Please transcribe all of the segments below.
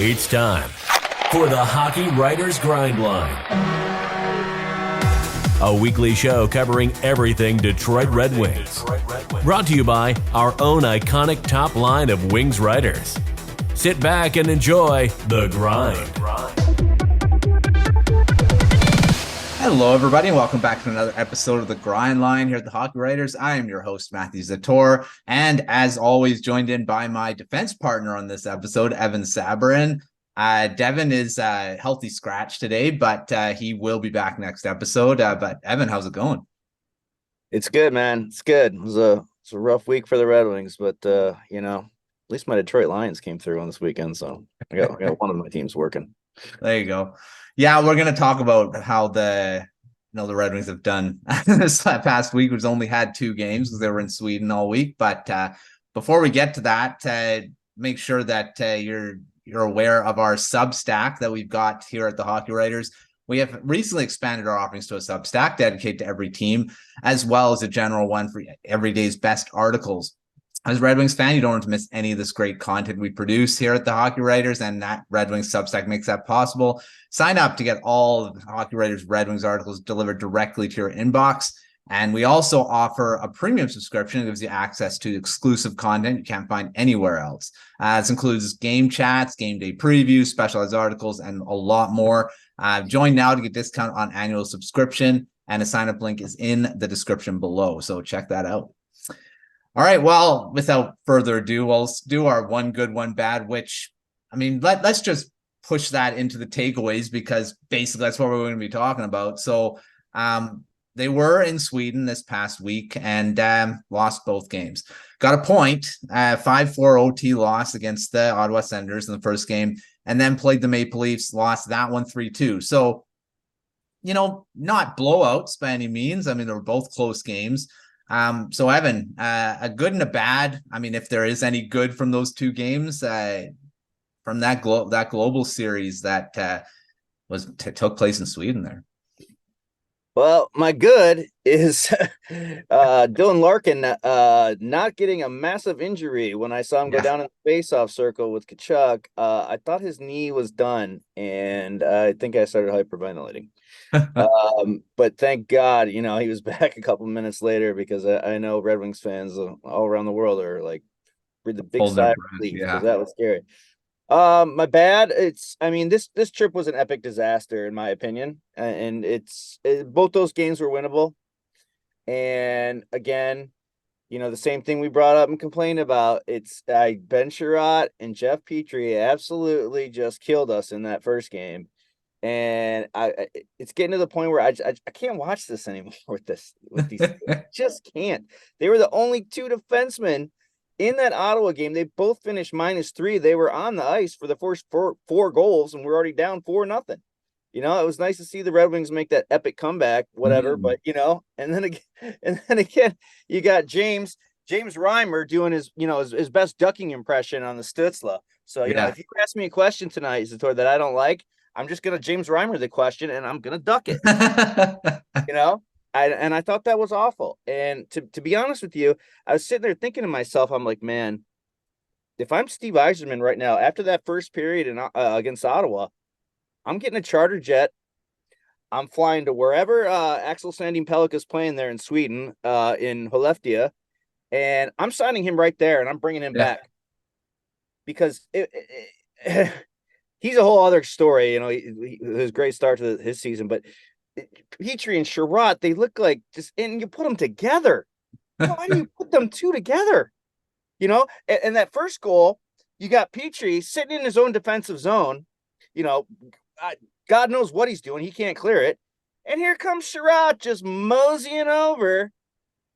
It's time for the Hockey Writers Grindline, a weekly show covering everything Detroit Red Wings. Brought to you by our own iconic top line of Wings writers. Sit back and enjoy The Grind. Hello, everybody, and welcome back to another episode of The Grind Line here at the Hockey Writers. I am your host, Matthew Zator, and as always, joined in by my defense partner on this episode, Evan Sabourin. Devin is a healthy scratch today, but he will be back next episode. But Evan, how's it going? It's good, man. It's good. It's a rough week for the Red Wings, but at least my Detroit Lions came through on this weekend, so I got one of my teams working. There you go. Yeah, we're going to talk about how the Red Wings have done this past week. We've only had 2 games because they were in Sweden all week. But before we get to that, make sure that you're aware of our Substack that we've got here at the Hockey Writers. We have recently expanded our offerings to a Substack dedicated to every team, as well as a general one for every day's best articles. As a Red Wings fan, you don't want to miss any of this great content we produce here at the Hockey Writers, and that Red Wings Substack makes that possible. Sign up to get all of the Hockey Writers Red Wings articles delivered directly to your inbox. And we also offer a premium subscription that gives you access to exclusive content you can't find anywhere else. This includes game chats, game day previews, specialized articles, and a lot more. Join now to get discount on annual subscription, and a sign-up link is in the description below, so check that out. All right, well, without further ado, we'll do our one good, one bad, which, let's just push that into the takeaways because basically that's what we're going to be talking about. So they were in Sweden this past week and lost both games. Got a point, 5-4 OT loss against the Ottawa Senators in the first game, and then played the Maple Leafs, lost that one 3-2. So, not blowouts by any means. They were both close games. So Evan, a good and a bad. If there is any good from those 2 games, from that global series that took place in Sweden there. Well, my good is Dylan Larkin not getting a massive injury. When I saw him go down in the face-off circle with Tkachuk, I thought his knee was done, and I think I started hyperventilating. But thank God, he was back a couple minutes later, because I know Red Wings fans all around the world are like, with the big sigh of relief, because that was scary. My bad. This trip was an epic disaster in my opinion, and both those games were winnable. And again, the same thing we brought up and complained about. Ben Sherratt and Jeff Petrie absolutely just killed us in that first game. And it's getting to the point where I can't watch this anymore with these. I just can't. They were the only 2 defensemen in that Ottawa game. They both finished -3. They were on the ice for the first four goals, and we're already down 4-0. It was nice to see the Red Wings make that epic comeback, whatever. But and then again, you got James Reimer doing his best ducking impression on the Stützle. So if you ask me a question tonight, Zator, that I don't like, I'm just gonna James Reimer the question, and I'm gonna duck it. I thought that was awful. And to be honest with you, I was sitting there thinking to myself, I'm like, man, if I'm Steve Yzerman right now, after that first period against Ottawa, I'm getting a charter jet. I'm flying to wherever Axel Sandin Pellikka is playing there in Sweden, in Skellefteå, and I'm signing him right there, and I'm bringing him back, because he's a whole other story. He was a great start to his season, but Petrie and Sherratt, they look like and you put them together. Why do you put them 2 together? And that first goal, you got Petrie sitting in his own defensive zone. God knows what he's doing. He can't clear it. And here comes Sherratt just moseying over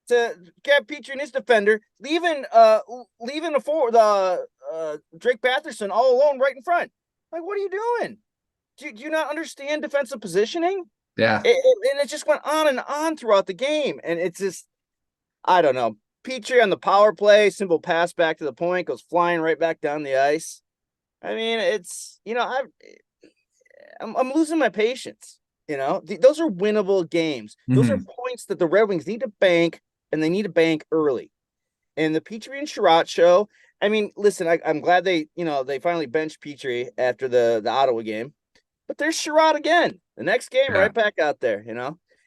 to get Petrie and his defender, leaving the Drake Batherson all alone right in front. Like, what are you doing? Do you not understand defensive positioning? Yeah. And it just went on and on throughout the game. And it's just, I don't know. Petrie on the power play, simple pass back to the point, goes flying right back down the ice. It's, I'm losing my patience. Those are winnable games. Those are points that the Red Wings need to bank, and they need to bank early. And the Petrie and Sherratt show, I mean, listen, I'm glad they finally benched Petrie after the Ottawa game, but there's Sherrod again. The next game, Yeah. right back out there,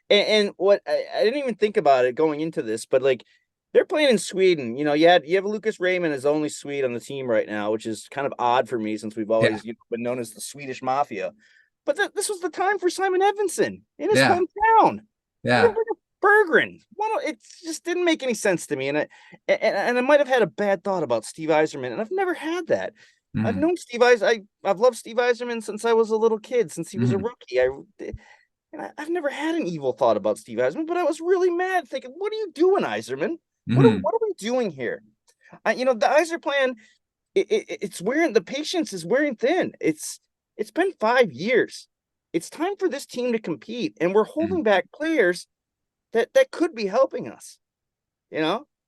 And what I didn't even think about it going into this, but like they're playing in Sweden. You have Lucas Raymond as only Swede on the team right now, which is kind of odd for me since we've always been known as the Swedish Mafia. But this was the time for Simon Edvinsson in his hometown. Yeah. Berggren. Well, it just didn't make any sense to me, and I might have had a bad thought about Steve Yzerman, and I've never had that. I've known Steve I've loved Steve Yzerman since I was a little kid, since he was a rookie. I've never had an evil thought about Steve Yzerman, but I was really mad, thinking, "What are you doing, Yzerman? What are we doing here?" The Yzer plan, it's wearing the patience is wearing thin. It's been 5 years. It's time for this team to compete, and we're holding back players that could be helping us.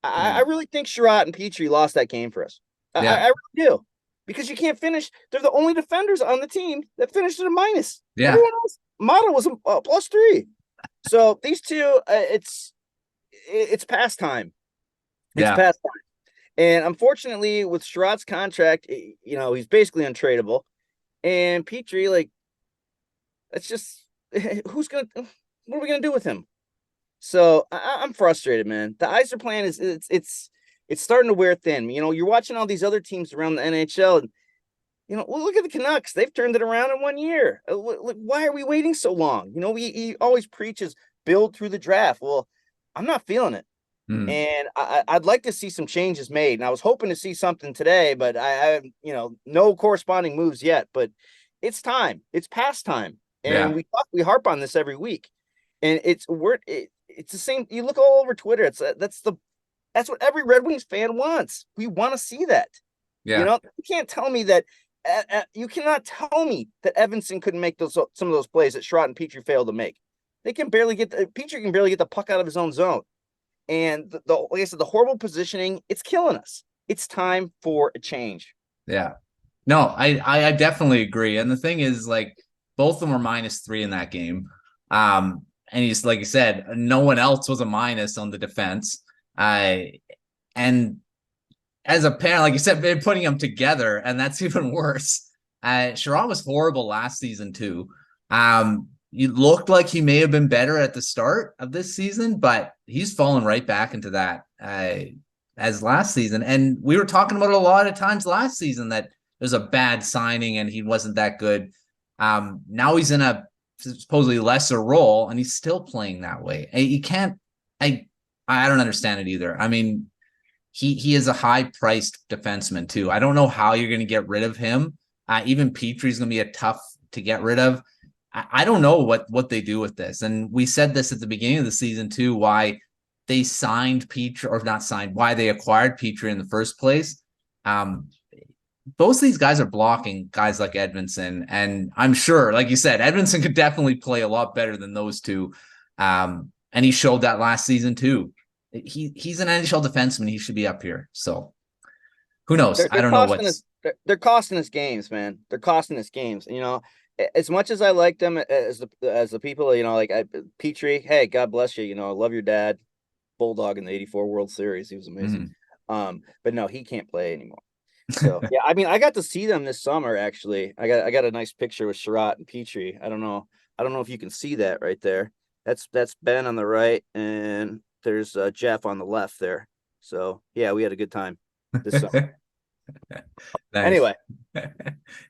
I really think Sherratt and Petrie lost that game for us. I really do, because you can't finish. They're the only defenders on the team that finished at a minus. Yeah. Everyone else, Model was a +3. So these two, it's past time. It's past time. And unfortunately, with Sherratt's contract, he's basically untradeable. And Petrie, like, it's just what are we gonna do with him? So I'm frustrated, man. The Yzer plan is it's starting to wear thin. You're watching all these other teams around the NHL, and look at the Canucks. They've turned it around in 1 year. Why are we waiting so long? He always preaches build through the draft. Well, I'm not feeling it, and I'd like to see some changes made. And I was hoping to see something today, but I no corresponding moves yet. But it's time. It's past time, and we harp on this every week, and it's the same. You look all over Twitter. That's what every Red Wings fan wants. We want to see that. Yeah. You can't tell me that. You cannot tell me that Edvinsson couldn't make some of those plays that Sherratt and Petrie failed to make. They can barely Petrie can barely get the puck out of his own zone, and like I said, the horrible positioning, it's killing us. It's time for a change. Yeah. No, I definitely agree. And the thing is, like, both of them were -3 in that game. And he's, like you said, no one else was a minus on the defense. And as a parent, like you said, they're putting them together, and that's even worse. Sherratt was horrible last season too. You looked like he may have been better at the start of this season, but he's fallen right back into that as last season. And we were talking about it a lot of times last season that it was a bad signing and he wasn't that good. Now he's in a supposedly lesser role, and he's still playing that way. You can't. I don't understand it either. I mean, he is a high-priced defenseman too. I don't know how you're going to get rid of him. Even Petrie's going to be a tough to get rid of. I don't know what they do with this. And we said this at the beginning of the season too, why they signed Petrie, or not signed, why they acquired Petrie in the first place. Both of these guys are blocking guys like Edvinsson, and I'm sure, like you said, Edvinsson could definitely play a lot better than those two. And he showed that last season too. He's an NHL defenseman. He should be up here. So who knows? I don't know what's. They're costing us games, man. They're costing us games. As much as I like them as the people, like Petrie. Hey, God bless you. I love your dad, Bulldog in the '84 World Series. He was amazing. But no, he can't play anymore. So yeah, I mean, I got to see them this summer. Actually, I got a nice picture with Sherratt and Petrie. I don't know if you can see that right there. That's Ben on the right, and there's Jeff on the left there. So yeah, we had a good time this summer. Anyway,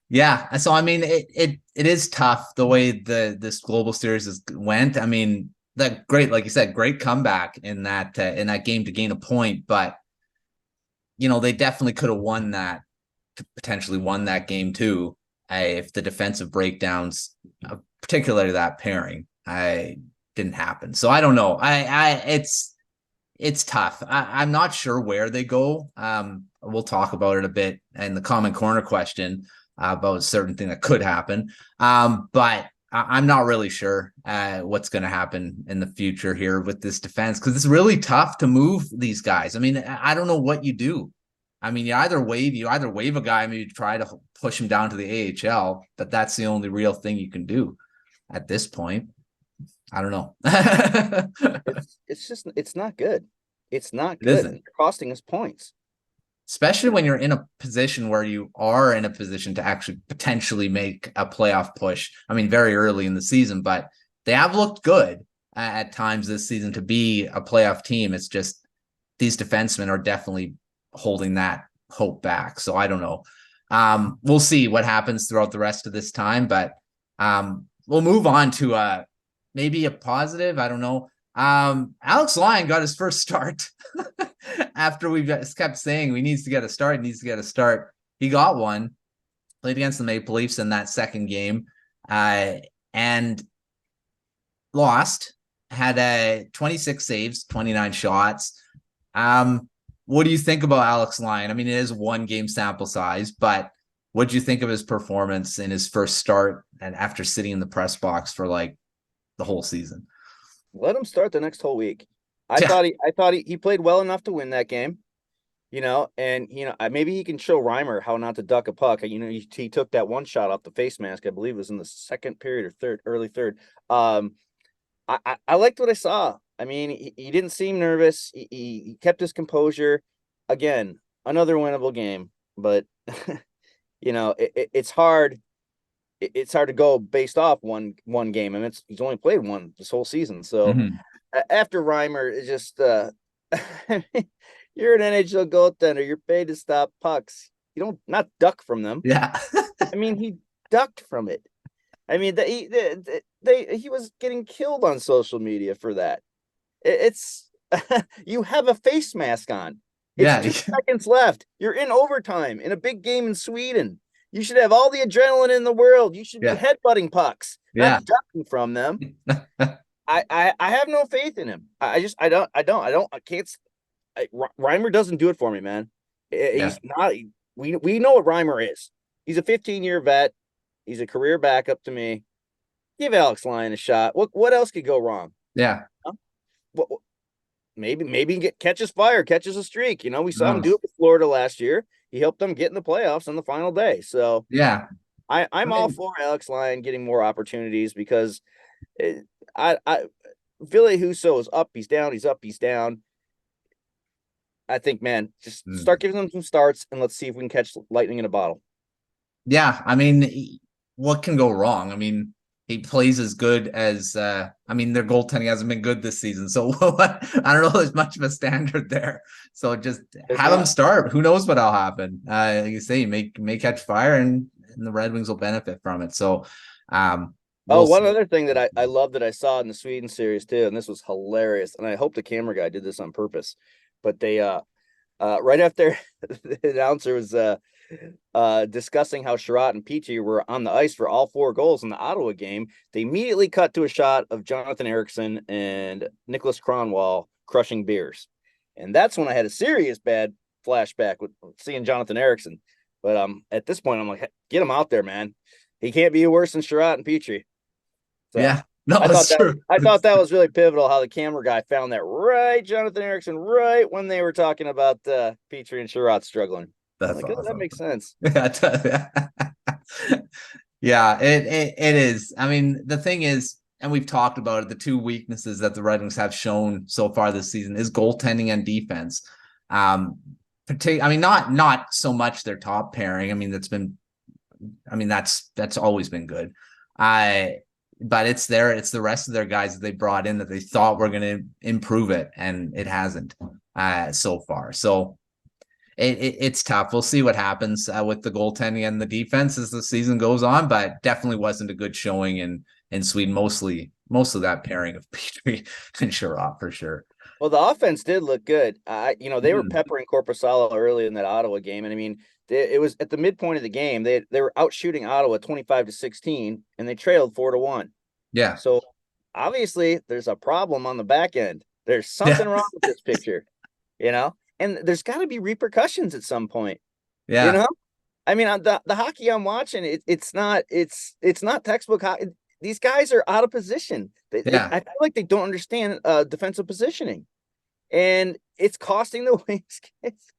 yeah. So I mean, it is tough the way this Global Series went. I mean, that great, like you said, great comeback in that game to gain a point, but they definitely could have potentially won that game too, if the defensive breakdowns, particularly that pairing, didn't happen. So I don't know. It's tough. I'm not sure where they go. We'll talk about it a bit in the Common Corner question about a certain thing that could happen. But I'm not really sure what's going to happen in the future here with this defense, because it's really tough to move these guys. I mean, I don't know what you do. I mean, you either waive a guy, maybe try to push him down to the AHL, but that's the only real thing you can do at this point. I don't know. it's not good. It's not good. They're costing us points. especially when you're in a position where you are in a position to actually potentially make a playoff push. I mean, very early in the season, but they have looked good at times this season to be a playoff team. It's just these defensemen are definitely holding that hope back. So I don't know. We'll see what happens throughout the rest of this time, but we'll move on to maybe a positive. I don't know. Alex Lyon got his first start after we kept saying he needs to get a start. He got one, played against the Maple Leafs in that second game, and lost. Had 26 saves, 29 shots. What do you think about Alex Lyon? I mean, it is 1 game sample size, but what do you think of his performance in his first start and after sitting in the press box for like the whole season? Let him start the next whole week. I thought he played well enough to win that game, and maybe he can show Reimer how not to duck a puck. He took that one shot off the face mask. I believe it was in the second period or early third. I liked what I saw. I mean, he didn't seem nervous. He kept his composure. Again, another winnable game, but it's hard. It's hard to go based off one game. I mean, he's only played one this whole season. So after Reimer, it's just you're an NHL goaltender. You're paid to stop pucks. You don't not duck from them. Yeah. I mean, he ducked from it. I mean, he was getting killed on social media for that. It's you have a face mask on. It's 2 seconds left. You're in overtime in a big game in Sweden. You should have all the adrenaline in the world. You should be headbutting pucks, not ducking from them. I have no faith in him. I can't. Reimer doesn't do it for me, man. He's not. We know what Reimer is. He's a 15-year vet. He's a career backup to me. Give Alex Lyon a shot. What else could go wrong? Yeah. Huh? Maybe catches fire, catches a streak. We saw him do it with Florida last year. He helped them get in the playoffs on the final day. So yeah, I'm all for Alex Lyon getting more opportunities because Ville Husso is up, he's down, he's up, he's down. I think, man, just start giving them some starts and let's see if we can catch lightning in a bottle. Yeah, I mean, what can go wrong? I mean, he plays as good as their goaltending hasn't been good this season. So I don't know there's much of a standard there. So just have him start. Who knows what'll happen? Like you say, may catch fire and the Red Wings will benefit from it. So one other thing that I love that I saw in the Sweden series too, and this was hilarious, and I hope the camera guy did this on purpose, but they right after the announcer was discussing how Sherratt and Petrie were on the ice for all 4 goals in the Ottawa game, they immediately cut to a shot of Jonathan Ericsson and Nicholas Kronwall crushing beers. And that's when I had a serious bad flashback with seeing Jonathan Ericsson. But at this point, I'm like, get him out there, man. He can't be worse than Sherratt and Petrie. So, yeah. No, I thought that was really pivotal how the camera guy found that Jonathan Ericsson, right when they were talking about Petrie and Sherratt struggling. That's like, awesome. That makes sense. Yeah, it is. I mean, the thing is, and we've talked about it, the 2 weaknesses that the Red Wings have shown so far this season is goaltending and defense. Not so much their top pairing. I mean, that's always been good. But it's the rest of their guys that they brought in that they thought were going to improve it, and it hasn't so far. So it's tough. We'll see what happens with the goaltending and the defense as the season goes on, but definitely wasn't a good showing in Sweden. Mostly that pairing of Petrie and Sherratt for sure. Well, the offense did look good. They were peppering Korpisalo early in that Ottawa game, and I mean, it was at the midpoint of the game. They were out shooting Ottawa 25-16, and they trailed 4-1. Yeah. So obviously, there's a problem on the back end. There's something wrong with this picture, and there's got to be repercussions at some point. Yeah. I mean, the hockey I'm watching, it's not textbook hockey. These guys are out of position. I feel like they don't understand defensive positioning, and it's costing the Wings.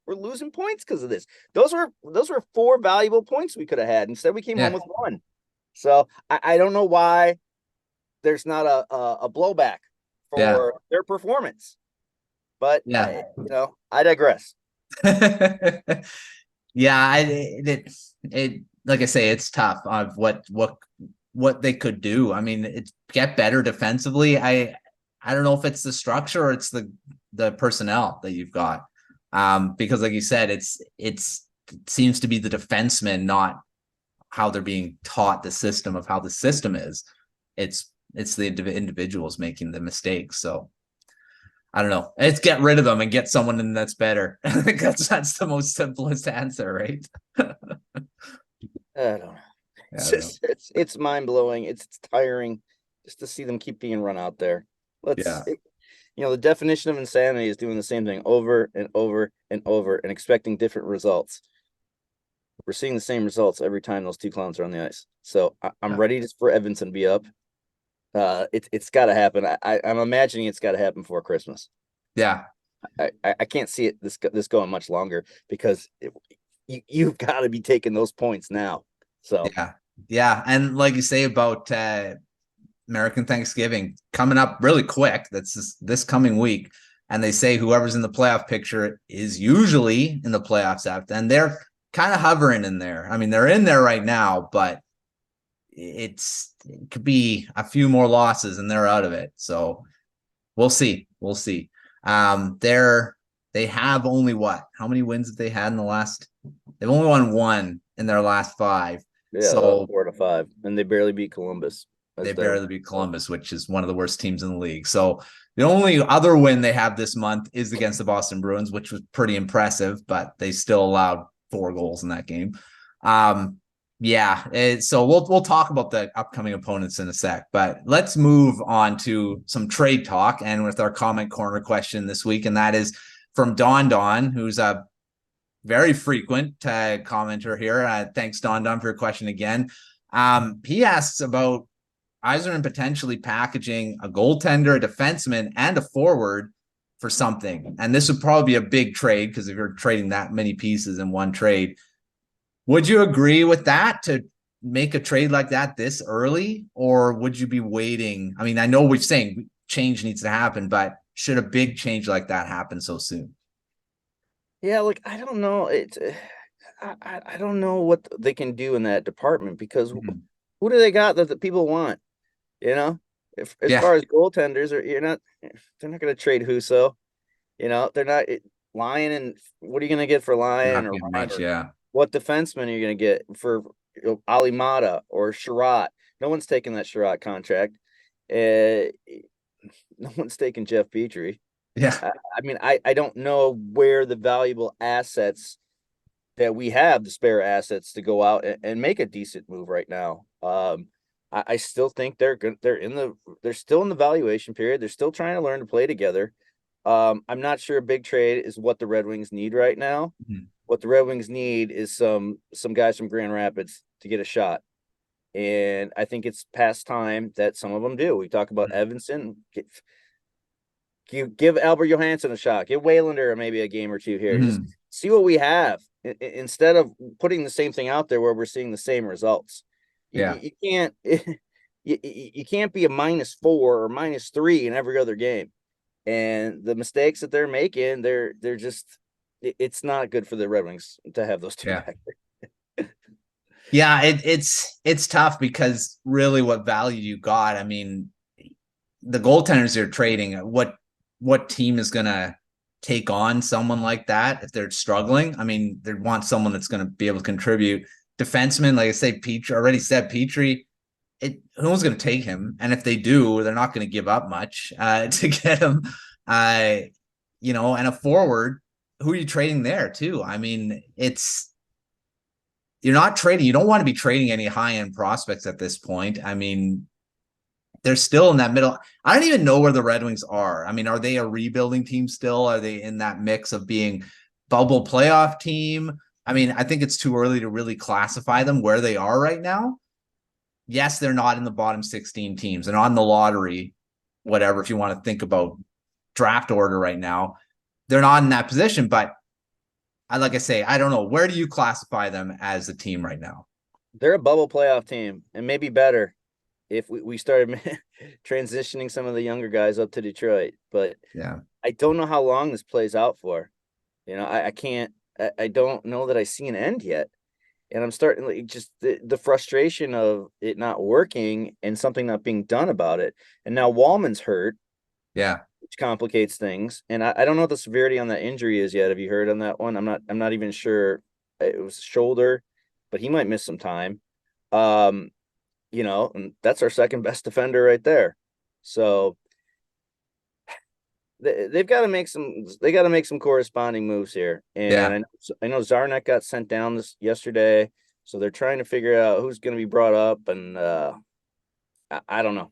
We're losing points because of this. Those were 4 valuable points we could have had. Instead, we came home with 1. So I don't know why there's not a blowback for their performance. But I digress. Yeah, it like I say, it's tough on what they could do. I mean, it's get better defensively. I don't know if it's the structure or it's the personnel that you've got. Because like you said, it seems to be the defensemen, not how they're being taught the system of how the system is. It's the individuals making the mistakes. So I don't know. It's get rid of them and get someone in that's better. I think that's the most simplest answer, right? I don't know. It's mind blowing. It's tiring just to see them keep being run out there. The definition of insanity is doing the same thing over and over and over and expecting different results. We're seeing the same results every time those two clowns are on the ice. So I'm ready for Edmonton to be up. It's got to happen. I'm imagining it's got to happen before Christmas. Yeah. I can't see it this going much longer because you've got to be taking those points now. So yeah, and like you say about American Thanksgiving coming up really quick. That's this coming week, and they say whoever's in the playoff picture is usually in the playoffs after, and they're kind of hovering in there. I mean, they're in there right now, but it could be a few more losses and they're out of it. So we'll see. They have only how many wins have they had in the last? They've only won one in their last 5. Yeah, so 4 to 5, and they barely beat Columbus. They barely beat Columbus, which is one of the worst teams in the league. So the only other win they have this month is against the Boston Bruins, which was pretty impressive, but they still allowed 4 goals in that game. So we'll talk about the upcoming opponents in a sec, but let's move on to some trade talk and with our comment corner question this week. And that is from Don, who's a very frequent commenter here. Thanks, Don, for your question again. He asks about Yzerman potentially packaging a goaltender, a defenseman, and a forward for something. And this would probably be a big trade because if you're trading that many pieces in one trade, would you agree with that to make a trade like that this early? Or would you be waiting? I mean, I know we're saying change needs to happen, but should a big change like that happen so soon? Yeah, I don't know. I don't know what they can do in that department because who do they got that the people want? As far as goaltenders, they're not going to trade Husso. They're not Lyon, and what are you going to get for Lyon or much? What defenseman are you going to get for Ali Mata or Sherratt? No one's taking that Sherratt contract. No one's taking Jeff Petrie. Yeah. I mean, I don't know where the valuable assets that we have, the spare assets to go out and make a decent move right now. I still think they're still in the valuation period. They're still trying to learn to play together. I'm not sure a big trade is what the Red Wings need right now. What the Red Wings need is some guys from Grand Rapids to get a shot. And I think it's past time that some of them do. We talk about Evanston. Give Albert Johansson a shot. Give Waylander maybe a game or two here. Just see what we have instead of putting the same thing out there where we're seeing the same results. You can't you can't be a -4 or -3 in every other game. And the mistakes that they're making, they're just it's not good for the Red Wings to have those two back there. Yeah, it's tough because really what value you got. I mean, the goaltenders you're trading, what team is going to take on someone like that if they're struggling? I mean, they want someone that's going to be able to contribute. Defenseman, like I say, Petrie already said Petrie. No one's going to take him, and if they do, they're not going to give up much to get him. And a forward, who are you trading there too? I mean, you're not trading. You don't want to be trading any high-end prospects at this point. I mean, they're still in that middle. I don't even know where the Red Wings are. I mean, are they a rebuilding team still? Are they in that mix of being bubble playoff team? I mean, I think it's too early to really classify them where they are right now. Yes, they're not in the bottom 16 teams and on the lottery, whatever, if you want to think about draft order right now, they're not in that position. But like I say, I don't know. Where do you classify them as a team right now? They're a bubble playoff team and maybe better if we started transitioning some of the younger guys up to Detroit. But yeah, I don't know how long this plays out for. I can't. I don't know that I see an end yet. And I'm starting like just the frustration of it not working and something not being done about it. And now Wallman's hurt, Yeah. which complicates things. And I don't know what the severity on that injury is yet. Have you heard on that one? I'm not even sure. It was shoulder, but he might miss some time. Um, and that's our second best defender right there. So they've got to make some corresponding moves here. Yeah. And I know Zarnek got sent down yesterday, so they're trying to figure out who's going to be brought up. And I don't know.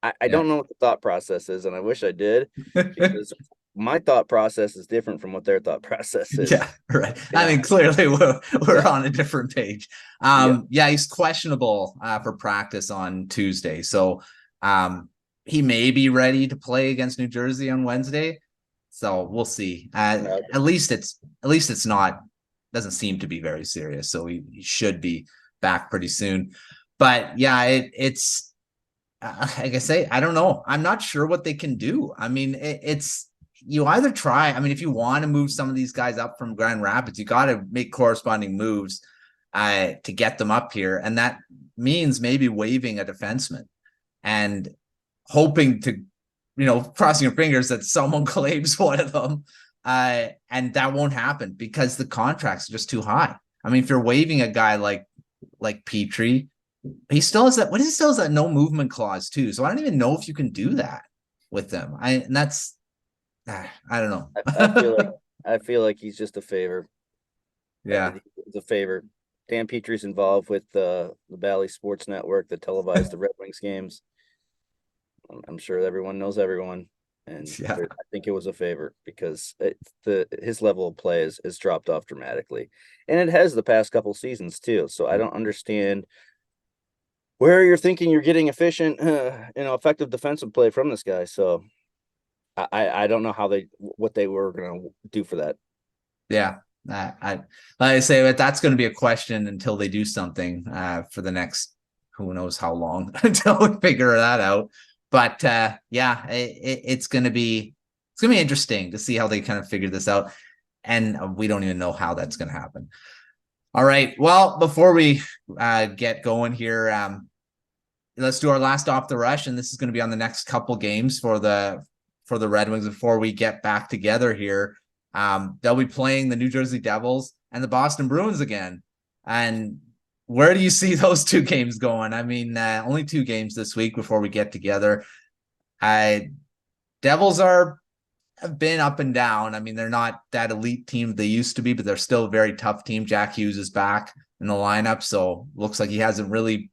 I Yeah. don't know what the thought process is, and I wish I did, because my thought process is different from what their thought process is. Yeah, right. I mean, clearly we're on a different page. Yeah, he's questionable for practice on Tuesday. So he may be ready to play against New Jersey on Wednesday. So we'll see. At least it's not, doesn't seem to be very serious. So he should be back pretty soon. But yeah, it's like I say, I don't know. I'm not sure what they can do. I mean, it's you either try. I mean, if you want to move some of these guys up from Grand Rapids, you got to make corresponding moves to get them up here, and that means maybe waiving a defenseman and hoping to, crossing your fingers that someone claims one of them, and that won't happen because the contracts are just too high. I mean, if you're waiving a guy like Petrie, he still has that no movement clause too. So I don't even know if you can do that with them. I don't know. I feel like he's just a favor. Yeah, it's a favor. Dan Petrie's involved with the Bally Sports Network that televised the Red Wings games. I'm sure everyone knows everyone, and I think it was a favor because his level of play has dropped off dramatically, and it has the past couple seasons too. So I don't understand where you're thinking you're getting efficient, effective defensive play from this guy. So I don't know what they were going to do for that. Yeah. I say that that's going to be a question until they do something for the next, who knows how long until we figure that out. But it's going to be interesting to see how they kind of figure this out. And we don't even know how that's going to happen. All right. Well, before we get going here, let's do our last off the rush. And this is going to be on the next couple games for the Red Wings before we get back together here. They'll be playing the New Jersey Devils and the Boston Bruins again. And where do you see those two games going? I mean, only 2 games this week before we get together. Devils have been up and down. I mean, they're not that elite team they used to be, but they're still a very tough team. Jack Hughes is back in the lineup, so looks like he hasn't really.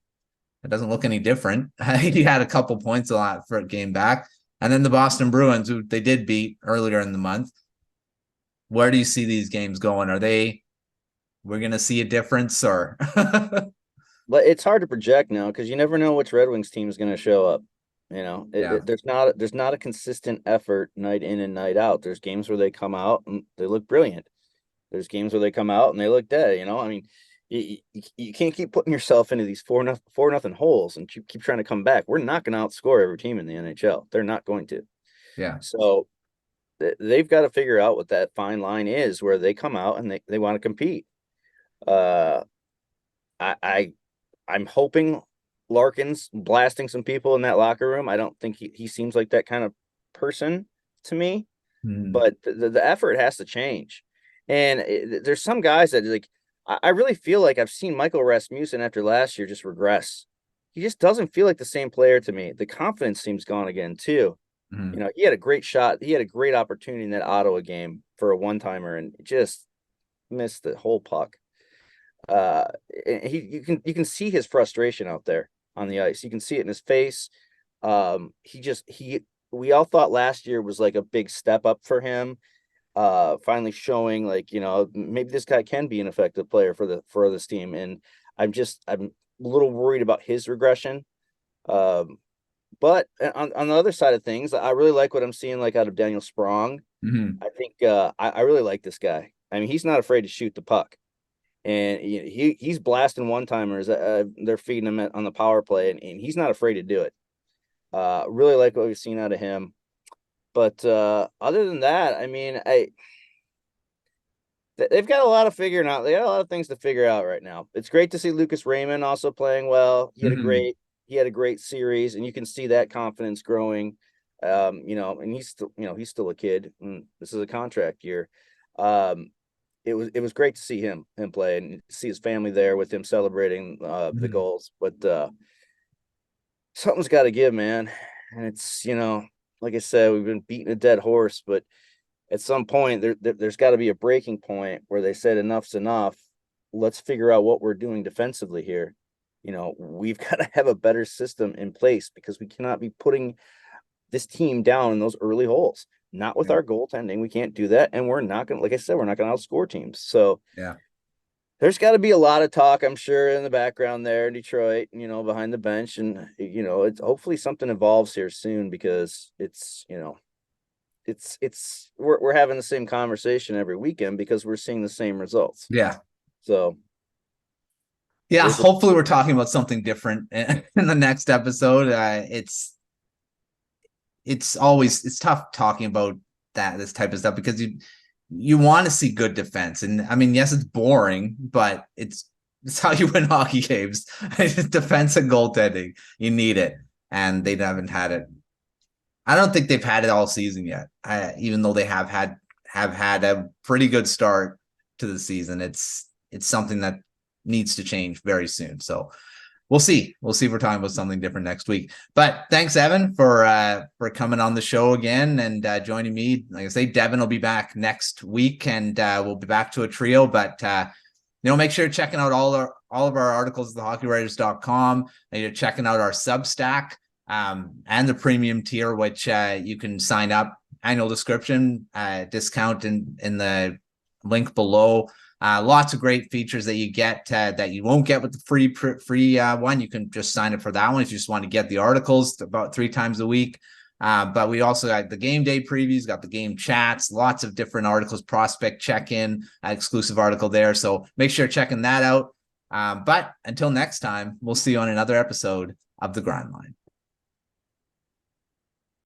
It doesn't look any different. He had a couple points a lot for a game back. And then the Boston Bruins, who they did beat earlier in the month. Where do you see these games going? We're going to see a difference or? But it's hard to project now because you never know which Red Wings team is going to show up. There's not a consistent effort night in and night out. There's games where they come out and they look brilliant. There's games where they come out and they look dead. I mean, you can't keep putting yourself into these 4-0 holes and keep trying to come back. We're not going to outscore every team in the NHL. They're not going to. Yeah. So they've got to figure out what that fine line is where they come out and they want to compete. I'm hoping Larkin's blasting some people in that locker room. I don't think he seems like that kind of person to me, but the effort has to change. And there's some guys that like, I really feel like I've seen Michael Rasmussen after last year just regress. He just doesn't feel like the same player to me. The confidence seems gone again too. He had a great shot. He had a great opportunity in that Ottawa game for a one-timer and just missed the whole puck. You can see his frustration out there on the ice. You can see it in his face. We all thought last year was like a big step up for him. Finally showing like, maybe this guy can be an effective player for this team. And I'm a little worried about his regression. But on the other side of things, I really like what I'm seeing like out of Daniel Sprong. I think I really like this guy. I mean, he's not afraid to shoot the puck. And he's blasting one-timers. They're feeding him on the power play, and he's not afraid to do it. Really like what we've seen out of him. But other than that, I mean, they've got a lot of figuring out. They got a lot of things to figure out right now. It's great to see Lucas Raymond also playing well. He had a great series, and you can see that confidence growing. And he's still a kid. And this is a contract year. It was great to see him play and see his family there with him celebrating the goals. But something's got to give, man. And it's, like I said, we've been beating a dead horse, but at some point there's got to be a breaking point where they said enough's enough. Let's figure out what we're doing defensively here. We've got to have a better system in place because we cannot be putting this team down in those early holes. Not with our goaltending. We can't do that. And we're not going to, like I said, we're not going to outscore teams. So there's got to be a lot of talk, I'm sure, in the background there in Detroit, behind the bench. And, it's hopefully something evolves here soon because we're having the same conversation every weekend because we're seeing the same results. Yeah. So. Yeah. Hopefully we're talking about something different in the next episode. It's tough talking about this type of stuff because you want to see good defense. And I mean, yes, it's boring, but it's how you win hockey games. Defense and goaltending. You need it. And they haven't had it. I don't think they've had it all season yet. Even though they have had a pretty good start to the season. It's something that needs to change very soon. So we'll see. We'll see if we're talking about something different next week. But thanks, Evan, for coming on the show again and joining me. Like I say, Devin will be back next week, and we'll be back to a trio. But make sure you're checking out all of our articles at thehockeywriters.com, and you're checking out our Substack and the premium tier, which you can sign up. Annual description discount in the link below. Lots of great features that you get that you won't get with the free one. You can just sign up for that one if you just want to get the articles about 3 times a week. But we also got the game day previews, got the game chats, lots of different articles, prospect check-in, exclusive article there. So make sure you're checking that out. But until next time, we'll see you on another episode of The Grind Line.